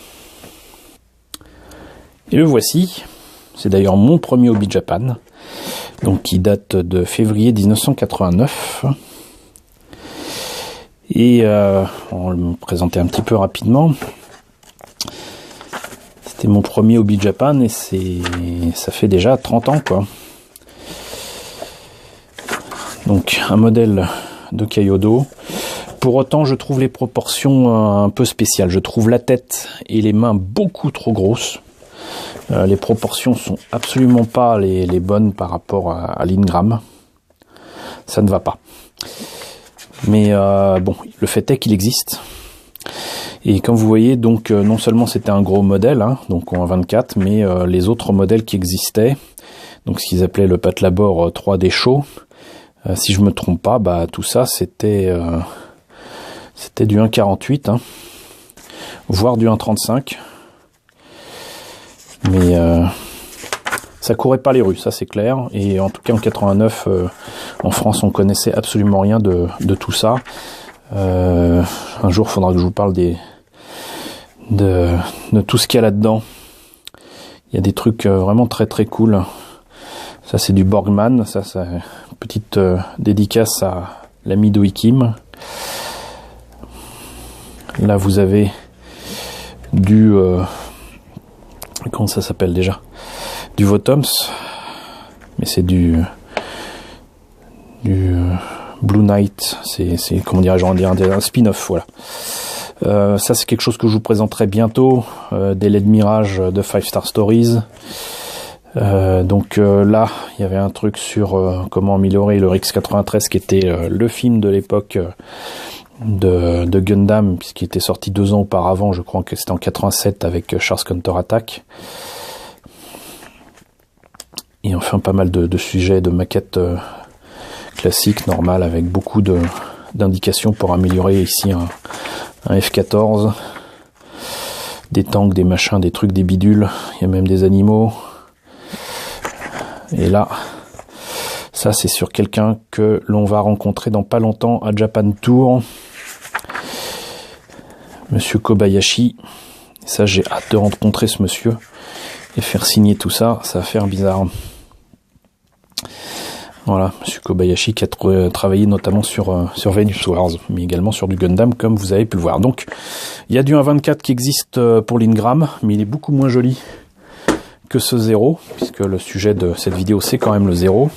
Speaker 1: Et le voici. C'est d'ailleurs mon premier Hobby Japan, donc qui date de février 1989. Et on va le présenter un petit peu rapidement. C'était mon premier Hobby Japan et ça fait déjà 30 ans quoi. Donc un modèle de Kyodo. Pour autant, je trouve les proportions un peu spéciales. Je trouve la tête et les mains beaucoup trop grosses. Les proportions sont absolument pas les bonnes par rapport à l'Ingram. Ça ne va pas. Mais bon, le fait est qu'il existe. Et comme vous voyez, donc non seulement c'était un gros modèle, hein, donc en 24, mais les autres modèles qui existaient, donc ce qu'ils appelaient le Patlabor 3D Show, si je me trompe pas, bah tout ça c'était du 1.48, hein, voire du 1.35. Mais ça courait pas les rues, ça c'est clair. Et en tout cas en 89, en France, on connaissait absolument rien de tout ça. Un jour, il faudra que je vous parle de tout ce qu'il y a là-dedans. Il y a des trucs vraiment très très cool. Ça c'est du Borgman, ça c'est une petite dédicace à l'ami Doi Kim. Là vous avez du comment ça s'appelle déjà, du Votoms, mais c'est du Blue Knight, c'est comment dirais-je, un spin-off, voilà. Ça c'est quelque chose que je vous présenterai bientôt, des LED Mirage de 5 Star Stories. Donc là il y avait un truc sur comment améliorer le RX-93 qui était le film de l'époque de Gundam, puisqu'il était sorti 2 ans auparavant, je crois que c'était en 87 avec Char's Counter-Attack. Et enfin pas mal de sujets, de maquettes classiques, normales, avec beaucoup d'indications pour améliorer ici un F-14, des tanks, des machins, des trucs, des bidules, il y a même des animaux. Et là, ça c'est sur quelqu'un que l'on va rencontrer dans pas longtemps à Japan Tour, Monsieur Kobayashi. Ça j'ai hâte de rencontrer ce monsieur et faire signer tout ça, ça va faire bizarre. Voilà, Monsieur Kobayashi qui a travaillé notamment sur Venus Wars, mais également sur du Gundam comme vous avez pu le voir. Donc il y a du 1.24 qui existe pour l'Ingram, mais il est beaucoup moins joli que ce 0, puisque le sujet de cette vidéo c'est quand même le 0.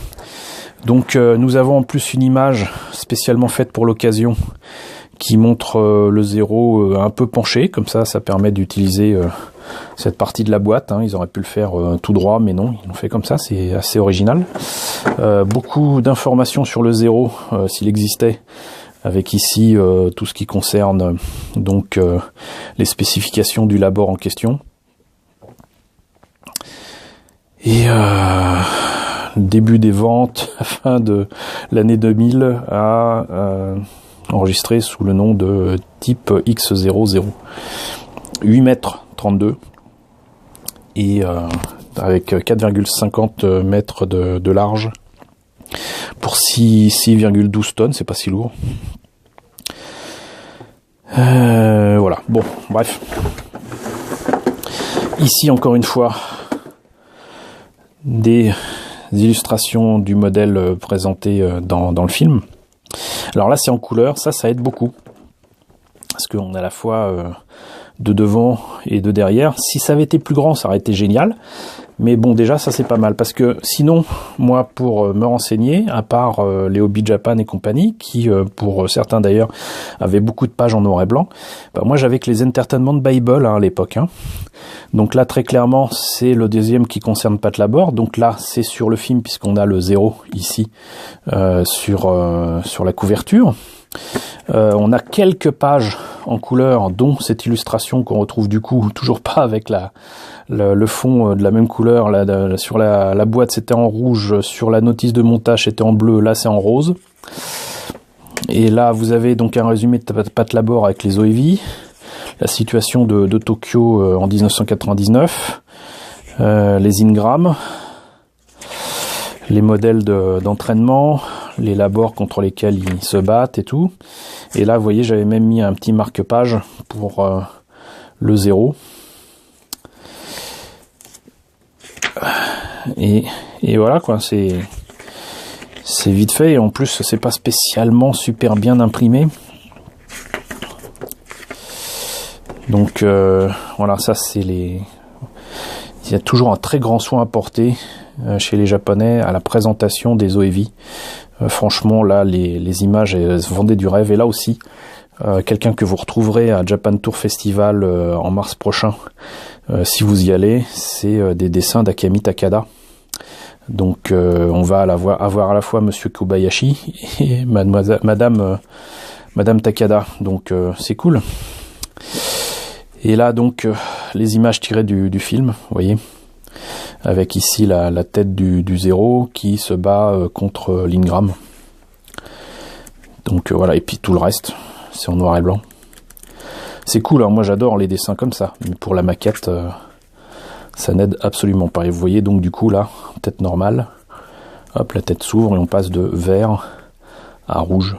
Speaker 1: Donc nous avons en plus une image spécialement faite pour l'occasion qui montre le 0 un peu penché, comme ça permet d'utiliser cette partie de la boîte, hein. Ils auraient pu le faire tout droit, mais non, ils l'ont fait comme ça, c'est assez original. Beaucoup d'informations sur le 0, s'il existait, avec ici tout ce qui concerne donc les spécifications du labor en question. Et début des ventes à fin de l'année 2000 a enregistré sous le nom de type X00, 8 mètres 32 et avec 4,50 mètres de large pour 6,12 tonnes, c'est pas si lourd. Voilà, bon, bref. Ici encore une fois des illustrations du modèle présenté dans le film. Alors là c'est en couleur, ça aide beaucoup parce qu'on a à la fois de devant et de derrière. Si ça avait été plus grand ça aurait été génial, Mais bon, déjà, ça c'est pas mal, parce que sinon, moi, pour me renseigner, à part les Hobby Japan et compagnie, qui, pour certains d'ailleurs, avaient beaucoup de pages en noir et blanc, bah, moi j'avais que les Entertainment Bible à l'époque. Donc là, très clairement, c'est le deuxième qui concerne Pat Labor. Donc là, c'est sur le film, puisqu'on a le 0 ici, sur la couverture. On a quelques pages en couleur, dont cette illustration qu'on retrouve du coup toujours pas avec le fond de la même couleur. Là, sur la boîte c'était en rouge, sur la notice de montage c'était en bleu, là c'est en rose. Et là vous avez donc un résumé de Pat Labor avec les OEV, la situation de Tokyo en 1999, les ingrammes, les modèles d'entraînement, les labors contre lesquels ils se battent et tout. Et là, vous voyez, j'avais même mis un petit marque-page pour le 0. Et voilà quoi, c'est vite fait, et en plus c'est pas spécialement super bien imprimé. Donc voilà, ça c'est il y a toujours un très grand soin à porter chez les Japonais à la présentation des OEV. Franchement, là, les images elles vendaient du rêve. Et là aussi, quelqu'un que vous retrouverez à Japan Tour Festival en mars prochain, si vous y allez, c'est des dessins d'Akami Takada. Donc, on va avoir à la fois Monsieur Kobayashi et Madame Takada. Donc, c'est cool. Et là, donc, les images tirées du film, vous voyez, avec ici la tête du 0 qui se bat contre l'Ingram. Donc voilà, et puis tout le reste, c'est en noir et blanc. C'est cool, hein, moi j'adore les dessins comme ça, mais pour la maquette, ça n'aide absolument pas. Et vous voyez donc du coup là, tête normale, hop, la tête s'ouvre et on passe de vert à rouge.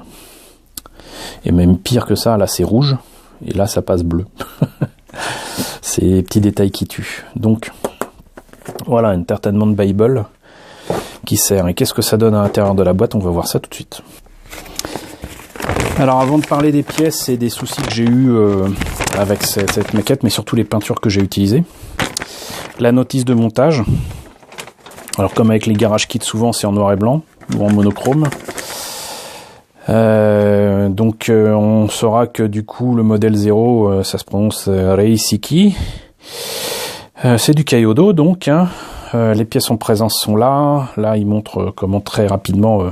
Speaker 1: Et même pire que ça, là c'est rouge, et là ça passe bleu. C'est les petits détails qui tuent. Donc voilà, Entertainment Bible qui sert. Et qu'est-ce que ça donne à l'intérieur de la boîte? On va voir ça tout de suite. Alors avant de parler des pièces et des soucis que j'ai eu avec cette maquette, mais surtout les peintures que j'ai utilisées, la notice de montage. Alors comme avec les Garage Kits, souvent c'est en noir et blanc ou en monochrome. Donc on saura que du coup le modèle 0, ça se prononce Reisiki. C'est du Kyodo donc, hein. Les pièces en présence sont là. Là, il montre comment très rapidement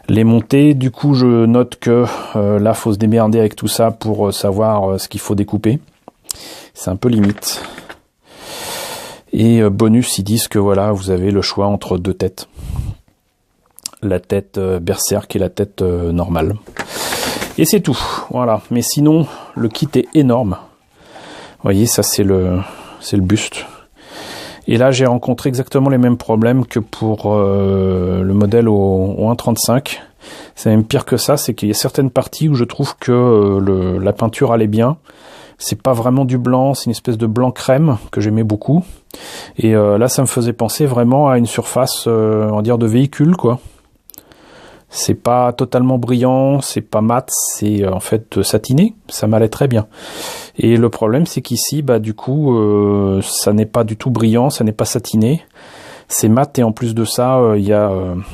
Speaker 1: les monter. Du coup, je note que là, faut se démerder avec tout ça pour savoir ce qu'il faut découper. C'est un peu limite. Et bonus, ils disent que voilà, vous avez le choix entre deux têtes. La tête berserk et la tête normale. Et c'est tout. Voilà. Mais sinon, le kit est énorme. Vous voyez, ça c'est le buste. Et là, j'ai rencontré exactement les mêmes problèmes que pour le modèle au 1.35. C'est même pire que ça, c'est qu'il y a certaines parties où je trouve que la peinture allait bien. C'est pas vraiment du blanc, c'est une espèce de blanc crème que j'aimais beaucoup. Et là, ça me faisait penser vraiment à une surface, on va dire, de véhicule, quoi. C'est pas totalement brillant, c'est pas mat, c'est en fait satiné. Ça m'allait très bien. Et le problème, c'est qu'ici, bah du coup, ça n'est pas du tout brillant, ça n'est pas satiné. C'est mat et en plus de ça, il y a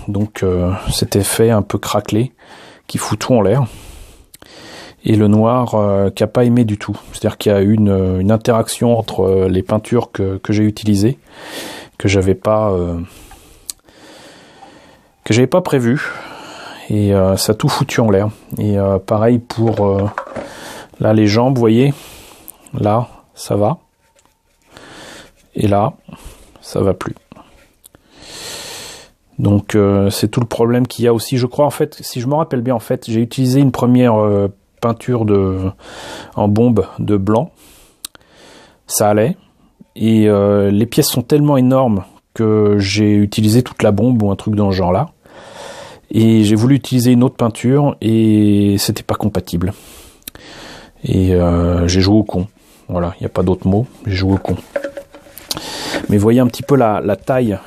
Speaker 1: donc cet effet un peu craquelé qui fout tout en l'air. Et le noir qui a pas aimé du tout. C'est-à-dire qu'il y a eu une interaction entre les peintures que j'ai utilisées, que j'avais pas prévu. Et ça a tout foutu en l'air. Et pareil pour là les jambes, vous voyez, là ça va. Et là, ça va plus. Donc c'est tout le problème qu'il y a aussi. Je crois en fait, si je me rappelle bien, en fait, j'ai utilisé une première peinture en bombe de blanc. Ça allait. Et les pièces sont tellement énormes que j'ai utilisé toute la bombe ou un truc dans ce genre-là. Et j'ai voulu utiliser une autre peinture et c'était pas compatible. Et j'ai joué au con. Voilà, il n'y a pas d'autre mot. J'ai joué au con. Mais voyez un petit peu la taille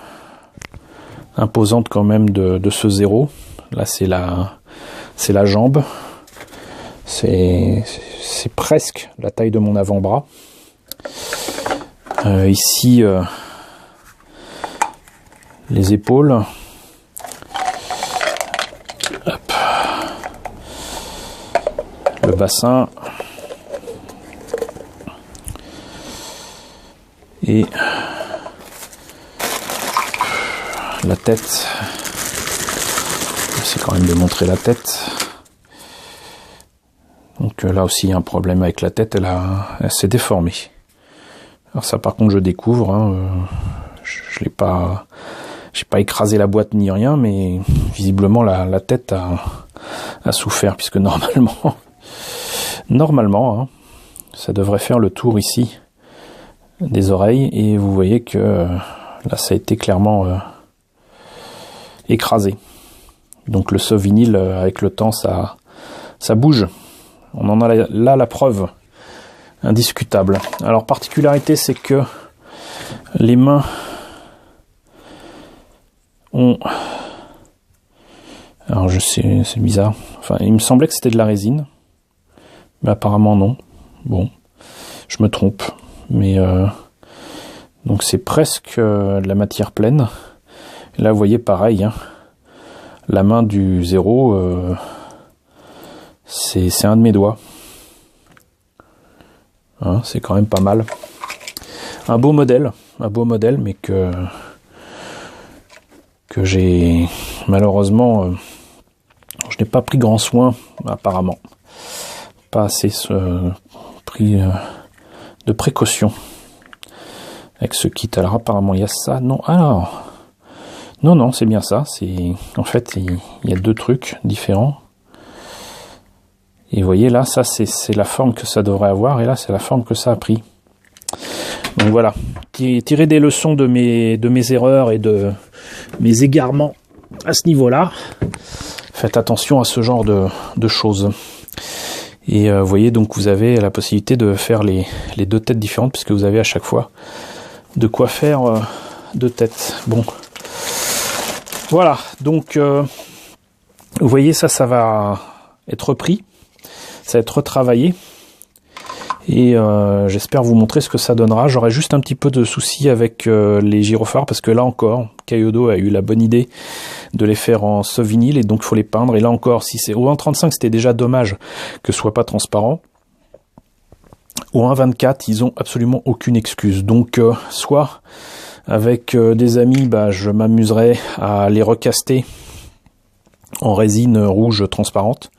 Speaker 1: imposante quand même de ce 0. Là, c'est la jambe. C'est presque la taille de mon avant-bras. Ici, les épaules. Hop. Le bassin. Et la tête. C'est quand même de montrer la tête. Donc là aussi il y a un problème avec la tête, elle s'est déformée. Alors ça par contre je découvre, hein, j'ai pas écrasé la boîte ni rien, mais visiblement la tête a souffert, puisque normalement hein, ça devrait faire le tour ici des oreilles, et vous voyez que là ça a été clairement écrasé. Donc le vinyle avec le temps ça bouge. On en a là la preuve indiscutable. Alors particularité, c'est que les mains ont... Alors je sais, c'est bizarre. Enfin, il me semblait que c'était de la résine, mais apparemment non. Bon, je me trompe. Mais donc c'est presque de la matière pleine. Et là, vous voyez pareil, hein, la main du 0, c'est un de mes doigts. Hein, c'est quand même pas mal. Un beau modèle, mais que j'ai malheureusement, je n'ai pas pris grand soin, apparemment. Pas assez pris de précaution avec ce kit. Alors apparemment il y a ça, non, alors non, c'est bien ça. C'est en fait il y a deux trucs différents. Et vous voyez là, ça c'est la forme que ça devrait avoir, et là c'est la forme que ça a pris. Donc voilà, tirez des leçons de mes erreurs et de mes égarements à ce niveau-là. Faites attention à ce genre de choses. Et vous voyez, donc vous avez la possibilité de faire les deux têtes différentes, puisque vous avez à chaque fois de quoi faire deux têtes. Bon, voilà, donc vous voyez, ça va être pris. Ça va être retravaillé, et j'espère vous montrer ce que ça donnera. J'aurai juste un petit peu de soucis avec les gyrophares, parce que là encore, Kyodo a eu la bonne idée de les faire en vinyle, et donc il faut les peindre. Et là encore, si c'est au 1.35, c'était déjà dommage que ce soit pas transparent. Au 1.24, ils ont absolument aucune excuse. Donc soit avec des amis, je m'amuserai à les recaster en résine rouge transparente.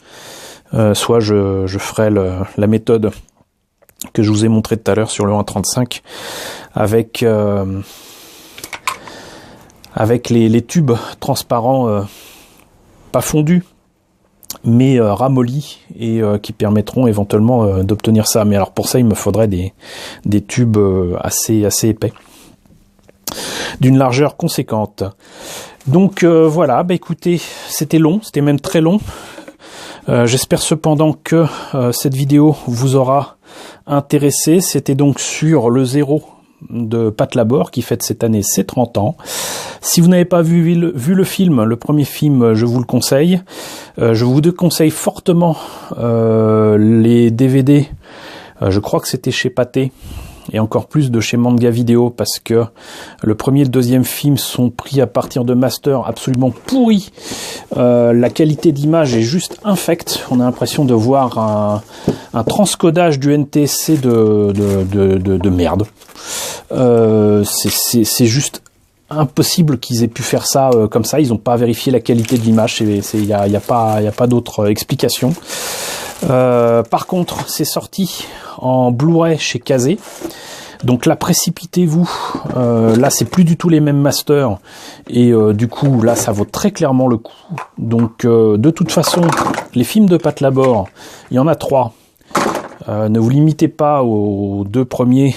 Speaker 1: Soit je ferai la méthode que je vous ai montré tout à l'heure sur le 1.35 avec les tubes transparents pas fondus mais ramollis, et qui permettront éventuellement d'obtenir ça. Mais alors pour ça il me faudrait des tubes assez épais, d'une largeur conséquente. Donc voilà, écoutez, c'était long, c'était même très long. J'espère cependant que cette vidéo vous aura intéressé. C'était donc sur le 0 de Pat Labor, qui fête cette année ses 30 ans. Si vous n'avez pas vu le film, le premier film, je vous le conseille. Je vous conseille fortement les DVD. Je crois que c'était chez Pathé, et encore plus de chez Manga Vidéo, parce que le premier et le deuxième film sont pris à partir de master absolument pourris. La qualité d'image est juste infecte. On a l'impression de voir un transcodage du NTSC de merde. C'est juste impossible qu'ils aient pu faire ça comme ça. Ils n'ont pas vérifié la qualité de l'image. Il y a pas d'autre explication. Par contre, c'est sorti en Blu-ray chez Kazé. Donc là, précipitez-vous. Là, c'est plus du tout les mêmes masters. Et du coup, là, ça vaut très clairement le coup. Donc, de toute façon, les films de Pat Labor, il y en a 3. Ne vous limitez pas aux 2 premiers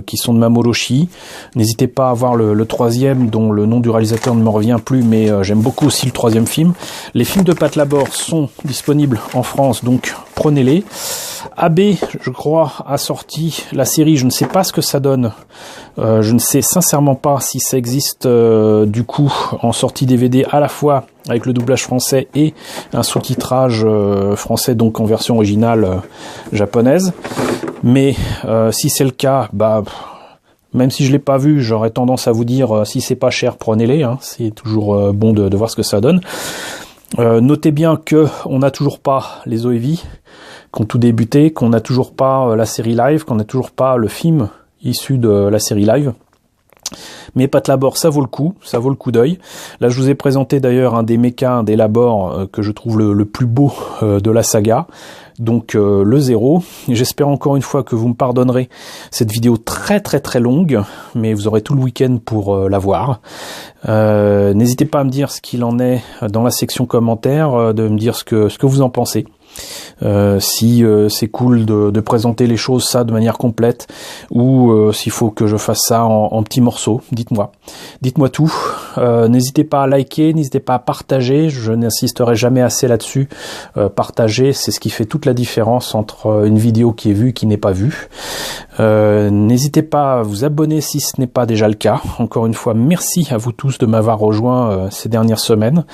Speaker 1: qui sont de Mamoru Oshii. N'hésitez pas à voir le 3e, dont le nom du réalisateur ne me revient plus, mais j'aime beaucoup aussi le 3e film. Les films de Pat Labor sont disponibles en France, donc prenez-les. AB, je crois, a sorti la série. Je ne sais pas ce que ça donne. Je ne sais sincèrement pas si ça existe du coup en sortie DVD à la fois avec le doublage français et un sous-titrage français, donc en version originale japonaise. Mais si c'est le cas, Même si je l'ai pas vu, j'aurais tendance à vous dire si c'est pas cher, prenez-les. Hein. C'est toujours bon de voir ce que ça donne. Notez bien que on n'a toujours pas les OEV qui ont tout débuté, qu'on n'a toujours pas la série live, qu'on n'a toujours pas le film issu de la série live. Mais Patlabor, ça vaut le coup d'œil. Là, je vous ai présenté d'ailleurs un des mechas, un des labors que je trouve le plus beau de la saga. Donc le 0. J'espère encore une fois que vous me pardonnerez cette vidéo très longue, mais vous aurez tout le week-end pour la voir. N'hésitez pas à me dire ce qu'il en est dans la section commentaires, de me dire ce que vous en pensez. Si c'est cool de présenter les choses ça de manière complète, ou s'il faut que je fasse ça en petits morceaux, dites-moi tout. N'hésitez pas à liker, n'hésitez pas à partager, je n'insisterai jamais assez là-dessus. Partager, c'est ce qui fait toute la différence entre une vidéo qui est vue et qui n'est pas vue. N'hésitez pas à vous abonner si ce n'est pas déjà le cas. Encore une fois, merci à vous tous de m'avoir rejoint ces dernières semaines.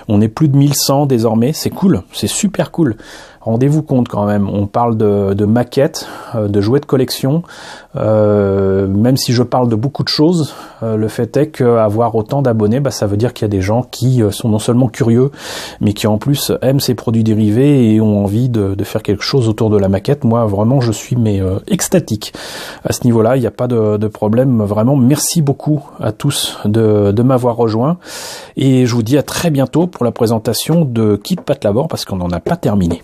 Speaker 1: On est plus de 1100 désormais, c'est cool, c'est super cool. Rendez-vous compte quand même, on parle de maquettes, de jouets de collection, même si je parle de beaucoup de choses, le fait est qu'avoir autant d'abonnés, ça veut dire qu'il y a des gens qui sont non seulement curieux, mais qui en plus aiment ces produits dérivés et ont envie de faire quelque chose autour de la maquette. Moi vraiment je suis extatique à ce niveau-là, il n'y a pas de problème, vraiment merci beaucoup à tous de m'avoir rejoint, et je vous dis à très bientôt pour la présentation de Kit Patlabor, parce qu'on n'en a pas terminé.